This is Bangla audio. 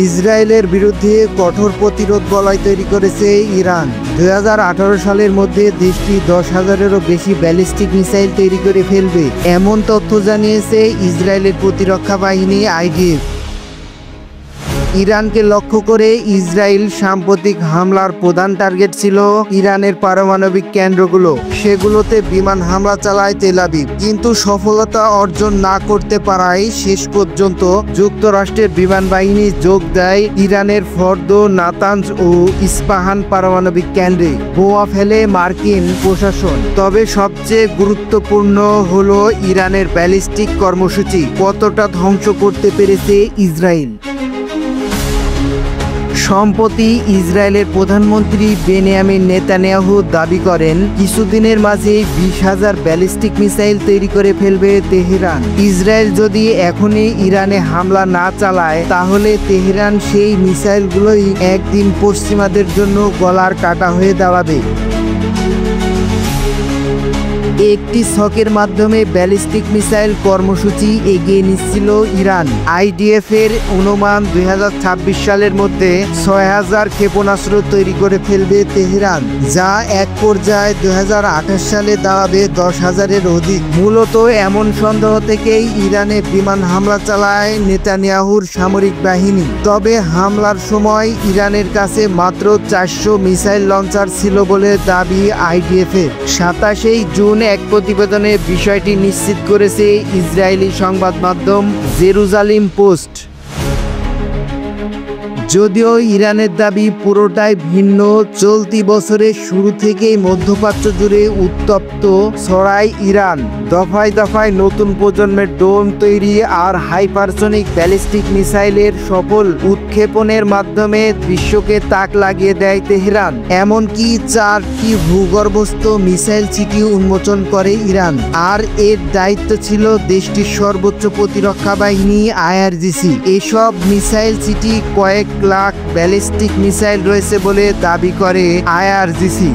ইসরায়েলের বিরুদ্ধে কঠোর প্রতিরোধ বলয় তৈরি করেছে ইরান। 2018 সালের মধ্যে দেশটি 10,000-এরও বেশি ব্যালিস্টিক মিসাইল তৈরি করে ফেলবে, এমন তথ্য জানিয়েছে ইসরায়েলের প্রতিরক্ষা বাহিনী আইডিএফ। ইরানকে লক্ষ্য করে ইসরায়েল সাম্প্রতিক হামলার প্রধান টার্গেট ছিল ইরানের পারমাণবিক কেন্দ্রগুলো। সেগুলোতে বিমান হামলা চালায় তেল আবিব, কিন্তু সফলতা অর্জন না করতে পারায় শেষ পর্যন্ত যুক্তরাষ্ট্রের বিমান বাহিনী যোগ দেয় ইরানের ফর্দো, নাতানজ ও ইস্পাহান পারমাণবিক কেন্দ্রে। বোমা ফেলে মার্কিন প্রশাসন। তবে সবচেয়ে গুরুত্বপূর্ণ হলো ইরানের ব্যালিস্টিক কর্মসূচি কতটা ধ্বংস করতে পেরেছে ইসরায়েল। সম্প্রতি ইসরায়েলের প্রধানমন্ত্রী বেনিয়ামিন নেতানিয়াহু দাবি করেন, কিছুদিনের মাঝেই 20,000 ব্যালিস্টিক মিসাইল তৈরি করে ফেলবে তেহরান। ইসরায়েল যদি এখনই ইরানে হামলা না চালায়, তাহলে তেহরান সেই মিসাইলগুলোই একদিন পশ্চিমাদের জন্য গলার কাটা হয়ে দাঁড়াবে। একটি ছকের মাধ্যমে ব্যালিস্টিক মিসাইল কর্মসূচি এগিয়ে নিচ্ছিল ইরান। আইডিএফ এর অনুমান 2026 সালের মধ্যে 6,000 ক্ষেপণাস্ত্র তৈরি করে ফেলবে তেহরান, যা এক পর্যায়ে 2028 সালে দাঁড়াবে 10,000-এর অধিক। মূলত এমন সন্দেহ থেকেই ইরানে বিমান হামলা চালায় নেতানিয়াহুর সামরিক বাহিনী। তবে হামলার সময় ইরানের কাছে মাত্র 400 মিসাইল লঞ্চার ছিল বলে দাবি আইডিএফ এর। 27 জুন এক প্রতিবেদনে বিষয়টি নিশ্চিত করেছে ইসরায়েলি সংবাদ মাধ্যম জেরুজালেম পোস্ট। যদিও ইরানের দাবি পুরোটাই ভিন্ন, চলতি বছরের শুরু থেকেই মধ্যপ্রাচ্য জুড়ে উত্তপ্ত ছড়ায় ইরান। দফায় দফায় নতুন প্রজন্মের ড্রোন তৈরি আর হাইপারসনিক ব্যালিস্টিক মিসাইলের সফল উৎক্ষেপণের মাধ্যমে বিশ্বকে তাক লাগিয়ে দেয় তেহরান। এমনকি 4টি ভূগর্ভস্থ মিসাইল সিটি উন্মোচন করে ইরান, আর এর দায়িত্ব ছিল দেশটির সর্বোচ্চ প্রতিরক্ষা বাহিনী আইআরজিসি। এসব মিসাইল সিটি কয়েক লাখ ব্যালিস্টিক মিসাইল রয়েছে বলে দাবি করে আইআরজিসি।